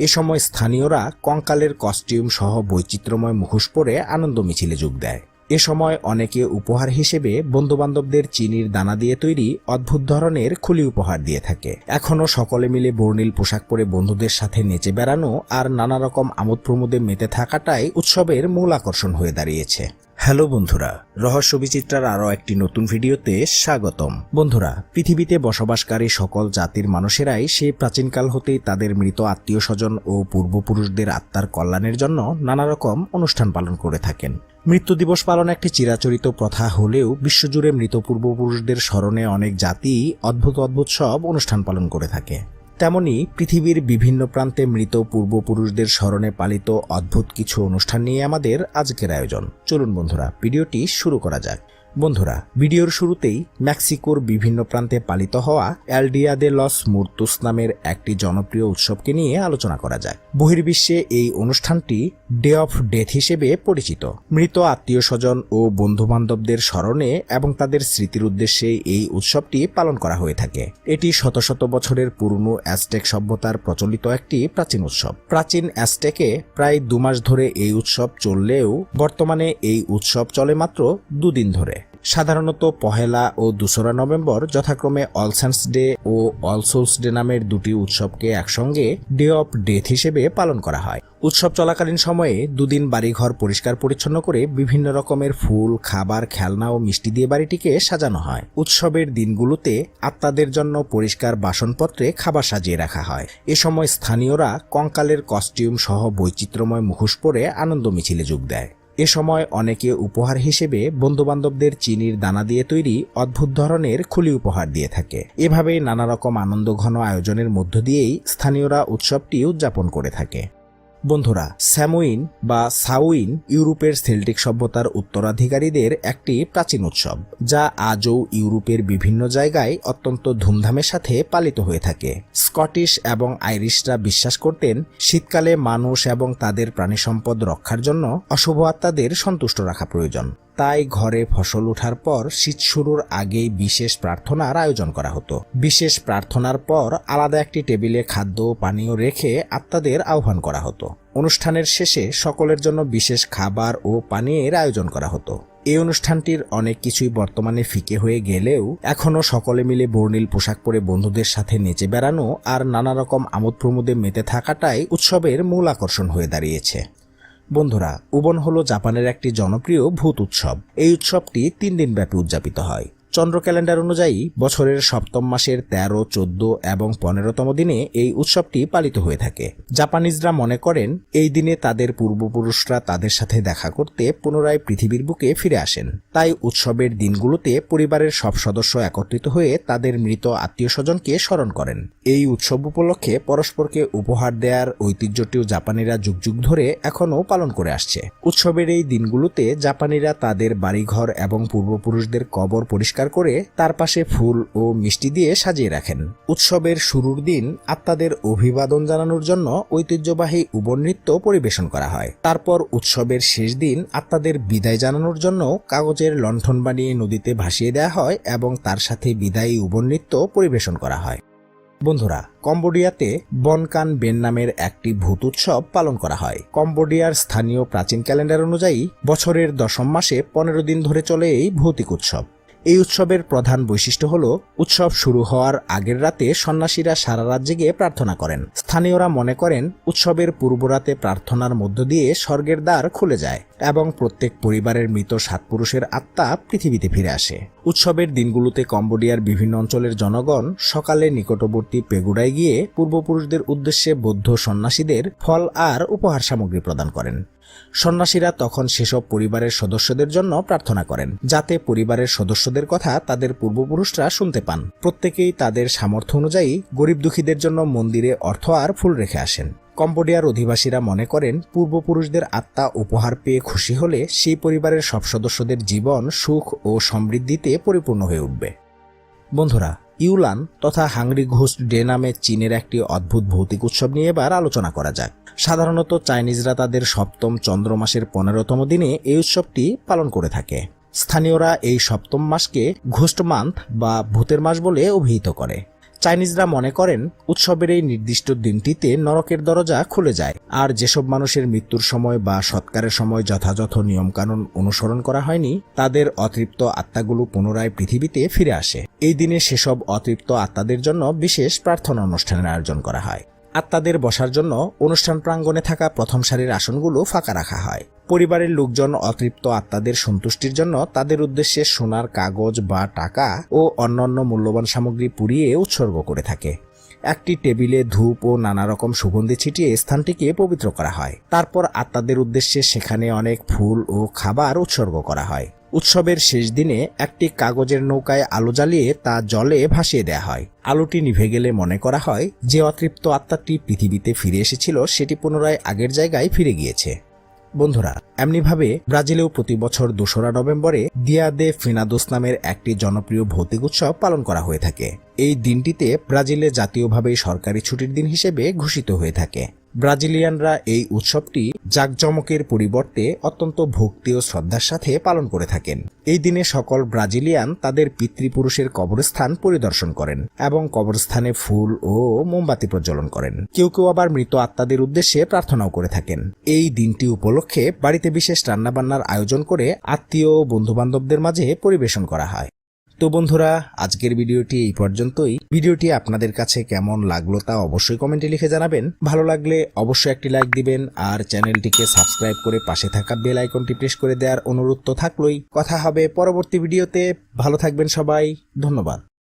এ সময় স্থানীয়রা কঙ্কালের কস্টিউম সহ বৈচিত্র্যময় মুখোশ পরে আনন্দ মিছিলে যোগ দেয়। এ সময় অনেকে উপহার হিসেবে বন্ধুবান্ধবদের চিনির দানা দিয়ে তৈরি অদ্ভুত ধরনের খুলি উপহার দিয়ে থাকে। এখনও সকলে মিলে বর্ণিল পোশাক পরে বন্ধুদের সাথে নেচে বেড়ানো আর নানা রকম আমোদ প্রমোদে মেতে থাকাটাই উৎসবের মূল আকর্ষণ হয়ে দাঁড়িয়েছে। হ্যালো বন্ধুরা, রহস্য বিচিত্রার আরও একটি নতুন ভিডিওতে স্বাগতম। বন্ধুরা, পৃথিবীতে বসবাসকারী সকল জাতির মানুষেরাই সেই প্রাচীনকাল হতেই তাদের মৃত আত্মীয় স্বজন ও পূর্বপুরুষদের আত্মার কল্যাণের জন্য নানা রকম অনুষ্ঠান পালন করে থাকেন। মৃত্যু দিবস পালন একটি চিরাচরিত প্রথা হলেও বিশ্বজুড়ে মৃত পূর্বপুরুষদের স্মরণে অনেক জাতি অদ্ভুত অদ্ভুত সব অনুষ্ঠান পালন করে থাকে। তেমনি পৃথিবীর বিভিন্ন প্রান্তে মৃত পূর্বপুরুষদের স্মরণে পালিত অদ্ভুত কিছু অনুষ্ঠান নিয়ে আমাদের আজকের আয়োজন। চলুন বন্ধুরা, ভিডিওটি শুরু করা যাক। বন্ধুরা, ভিডিওর শুরুতেই মেক্সিকোর বিভিন্ন প্রান্তে পালিত হওয়া এল ডিয়া দে লস মুর্তোস নামের একটি জনপ্রিয় উৎসবকে নিয়ে আলোচনা করা যায়। বহির্বিশ্বে এই অনুষ্ঠানটি ডে অফ ডেথ হিসেবে পরিচিত। মৃত আত্মীয় স্বজন ও বন্ধুবান্ধবদের স্মরণে এবং তাদের স্মৃতির উদ্দেশ্যে এই উৎসবটি পালন করা হয়ে থাকে। এটি শত শত বছরের পুরনো অ্যাজটেক সভ্যতার প্রচলিত একটি প্রাচীন উৎসব। প্রাচীন অ্যাজটেকে প্রায় 2 মাস ধরে এই উৎসব চললেও বর্তমানে এই উৎসব চলে মাত্র 2 দিন ধরে। সাধারণত 1 ও 2 নভেম্বর যথাক্রমে অল সেন্টস ডে ও অল সোলস ডে নামের দুটি উৎসবকে একসঙ্গে ডে অফ ডেথ হিসেবে পালন করা হয়। উৎসব চলাকালীন সময়ে 2 দিন বাড়িঘর পরিষ্কার পরিচ্ছন্ন করে বিভিন্ন রকমের ফুল, খাবার, খেলনা ও মিষ্টি দিয়ে বাড়িটিকে সাজানো হয়। উৎসবের দিনগুলোতে আত্মাদের জন্য পরিষ্কার বাসনপত্রে খাবার সাজিয়ে রাখা হয়। এ সময় স্থানীয়রা কঙ্কালের কস্টিউম সহ বৈচিত্র্যময় মুখোশ পরে আনন্দ মিছিলে যোগ দেয়। এ সময় অনেকে উপহার হিসেবে বন্ধুবান্ধবদের চিনির দানা দিয়ে তৈরি অদ্ভুত ধরনের খুলি উপহার দিয়ে থাকে। এভাবেই নানা রকম আনন্দঘন আয়োজনের মধ্য দিয়েই স্থানীয়রা উৎসবটি উদযাপন করে থাকে। বন্ধুরা, স্যামুইন বা সাউইন ইউরোপের সেল্টিক সভ্যতার উত্তরাধিকারীদের একটি প্রাচীন উৎসব, যা আজও ইউরোপের বিভিন্ন জায়গায় অত্যন্ত ধুমধামের সাথে পালিত হয়ে থাকে। স্কটিশ এবং আইরিশরা বিশ্বাস করতেন শীতকালে মানুষ এবং তাদের প্রাণীসম্পদ রক্ষার জন্য অশুভ আত্মাদের সন্তুষ্ট রাখা প্রয়োজন। তাই ঘরে ফসল ওঠার পর শীত শুরুর আগেই বিশেষ প্রার্থনার আয়োজন করা হতো। বিশেষ প্রার্থনার পর আলাদা একটি টেবিলে খাদ্য ও পানীয় রেখে আত্মাদের আহ্বান করা হতো। অনুষ্ঠানের শেষে সকলের জন্য বিশেষ খাবার ও পানীয়ের আয়োজন করা হতো। এই অনুষ্ঠানটির অনেক কিছুই বর্তমানে ফিকে হয়ে গেলেও এখনও সকলে মিলে বর্ণিল পোশাক পরে বন্ধুদের সাথে নেচে বেড়ানো আর নানা রকম আমোদ প্রমোদে মেতে থাকাটাই উৎসবের মূল আকর্ষণ হয়ে দাঁড়িয়েছে। বন্ধুরা, উবন হলো জাপানের একটি জনপ্রিয় ভূত উৎসব। এই উৎসবটি 3 দিন ব্যাপী উদযাপিত হয়। চন্দ্র ক্যালেন্ডার অনুযায়ী বছরের 7ম মাসের 13, 14 এবং 15তম দিনে এই উৎসবটি পালিত হয়ে থাকে। জাপানিজরা মনে করেন এই দিনে তাদের পূর্বপুরুষরা তাদের সাথে দেখা করতে পুনরায় পৃথিবীর বুকে ফিরে আসেন। তাই উৎসবের দিনগুলোতে পরিবারের সব সদস্য একত্রিত হয়ে তাদের মৃত আত্মীয় স্বজনকে স্মরণ করেন। এই উৎসব উপলক্ষে পরস্পরকে উপহার দেওয়ার ঐতিহ্যটিও জাপানিরা যুগ যুগ ধরে এখনও পালন করে আসছে। উৎসবের এই দিনগুলোতে জাপানিরা তাদের বাড়িঘর এবং পূর্বপুরুষদের কবর পরিষ্কার করে তার পাশে ফুল ও মিষ্টি দিয়ে সাজিয়ে রাখেন। উৎসবের শুরুর দিন আত্মাদের অভিবাদন জানানোর জন্য ঐতিহ্যবাহী উবন নৃত্য পরিবেশন করা হয়। তারপর উৎসবের শেষ দিন আত্মাদের বিদায় জানানোর জন্য কাগজের লণ্ঠন বানিয়ে নদীতে ভাসিয়ে দেওয়া হয় এবং তার সাথে বিদায়ী উবন নৃত্য পরিবেশন করা হয়। বন্ধুরা, কম্বোডিয়াতে বনকান বেন নামের একটি ভূত উৎসব পালন করা হয়। কম্বোডিয়ার স্থানীয় প্রাচীন ক্যালেন্ডার অনুযায়ী বছরের 10ম মাসে 15 দিন ধরে চলে এই ভৌতিক উৎসব। এই উৎসবের প্রধান বৈশিষ্ট্য হল উৎসব শুরু হওয়ার আগের রাতে সন্ন্যাসীরা সারা রাত জেগে প্রার্থনা করেন। স্থানীয়রা মনে করেন উৎসবের পূর্বরাতে প্রার্থনার মধ্য দিয়ে স্বর্গের দ্বার খুলে যায় এবং প্রত্যেক পরিবারের মৃত 7 পুরুষের আত্মা পৃথিবীতে ফিরে আসে। উৎসবের দিনগুলোতে কম্বোডিয়ার বিভিন্ন অঞ্চলের জনগণ সকালে নিকটবর্তী পেগুডায় গিয়ে পূর্বপুরুষদের উদ্দেশ্যে বৌদ্ধ সন্ন্যাসীদের ফল আর উপহার সামগ্রী প্রদান করেন। সন্ন্যাসীরা তখন সেসব পরিবারের সদস্যদের জন্য প্রার্থনা করেন যাতে পরিবারের সদস্যদের কথা তাদের পূর্বপুরুষরা শুনতে পান। প্রত্যেকেই তাদের সামর্থ্য অনুযায়ী গরিব দুঃখীদের জন্য মন্দিরে অর্থ আর ফুল রেখে আসেন। কম্বোডিয়ার অধিবাসীরা মনে করেন পূর্বপুরুষদের আত্মা উপহার পেয়ে খুশি হলে সেই পরিবারের সব সদস্যদের জীবন সুখ ও সমৃদ্ধিতে পরিপূর্ণ হয়ে উঠবে। বন্ধুরা, ইউলান তথা হাংরি ঘোস্ট ডে নামে চীনের একটি অদ্ভুত ভৌতিক উৎসব নিয়ে এবার আলোচনা করা যাক। সাধারণত চাইনিজরা তাদের 7ম চন্দ্র মাসের 15তম দিনে এই উৎসবটি পালন করে থাকে। স্থানীয়রা এই 7ম মাসকে ঘোস্ট মান্থ বা ভূতের মাস বলে অভিহিত করে। চাইনিজরা মনে করেন উৎসবের এই নির্দিষ্ট দিনটিতে নরকের দরজা খুলে যায়, আর যেসব মানুষের মৃত্যুর সময় বা সৎকারের সময় যথাযথ নিয়মকানুন অনুসরণ করা হয়নি তাদের অতৃপ্ত আত্মাগুলো পুনরায় পৃথিবীতে ফিরে আসে। এই দিনে সেসব অতৃপ্ত আত্মাদের জন্য বিশেষ প্রার্থনা অনুষ্ঠানের আয়োজন করা হয়। আত্মাদের বসার জন্য অনুষ্ঠান প্রাঙ্গণে থাকা প্রথম সারির আসনগুলো ফাঁকা রাখা হয়। পরিবারের লোকজন অতৃপ্ত আত্মাদের সন্তুষ্টির জন্য তাদের উদ্দেশ্যে সোনার কাগজ বা টাকা ও অন্যান্য মূল্যবান সামগ্রী পুড়িয়ে উৎসর্গ করে থাকে। একটি টেবিলে ধূপ ও নানা রকম সুগন্ধি ছিটিয়ে স্থানটিকে পবিত্র করা হয়। তারপর আত্মাদের উদ্দেশ্যে সেখানে অনেক ফুল ও খাবার উৎসর্গ করা হয়। উৎসবের শেষ দিনে একটি কাগজের নৌকায় আলো জ্বালিয়ে তা জলে ভাসিয়ে দেওয়া হয়। আলোটি নিভে গেলে মনে করা হয় যে অতৃপ্ত আত্মাটি পৃথিবীতে ফিরে এসেছিল সেটি পুনরায় আগের জায়গায় ফিরে গিয়েছে। বন্ধুরা, এমনিভাবে ব্রাজিলেও প্রতি বছর 2রা নভেম্বরে দিয়া দে ফিনাদোস নামের একটি জনপ্রিয় ভৌতিক উৎসব পালন করা হয়ে থাকে। এই দিনটিতে ব্রাজিলে জাতীয়ভাবে সরকারি ছুটির দিন হিসেবে ঘোষিত হয়ে থাকে। ব্রাজিলিয়ানরা এই উৎসবটি জাঁকজমকের পরিবর্তে অত্যন্ত ভক্তি ও শ্রদ্ধার সাথে পালন করে থাকেন। এই দিনে সকল ব্রাজিলিয়ান তাদের পিতৃপুরুষের কবরস্থান পরিদর্শন করেন এবং কবরস্থানে ফুল ও মোমবাতি প্রজ্বলন করেন। কেউ কেউ আবার মৃত আত্মাদের উদ্দেশ্যে প্রার্থনাও করে থাকেন। এই দিনটি উপলক্ষে বাড়িতে বিশেষ রান্নাবান্নার আয়োজন করে আত্মীয় ও বন্ধুবান্ধবদের মাঝে পরিবেশন করা হয়। তো বন্ধুরা, আজকের ভিডিওটি এই পর্যন্তই। ভিডিওটি আপনাদের কাছে কেমন লাগলো তা অবশ্যই কমেন্টে লিখে জানাবেন। ভালো লাগলে অবশ্যই একটি লাইক দিবেন আর চ্যানেলটিকে সাবস্ক্রাইব করে পাশে থাকা বেল আইকনটি প্রেস করে দেওয়ার অনুরোধ তো থাকলোই। কথা হবে পরবর্তী ভিডিওতে। ভালো থাকবেন সবাই, ধন্যবাদ।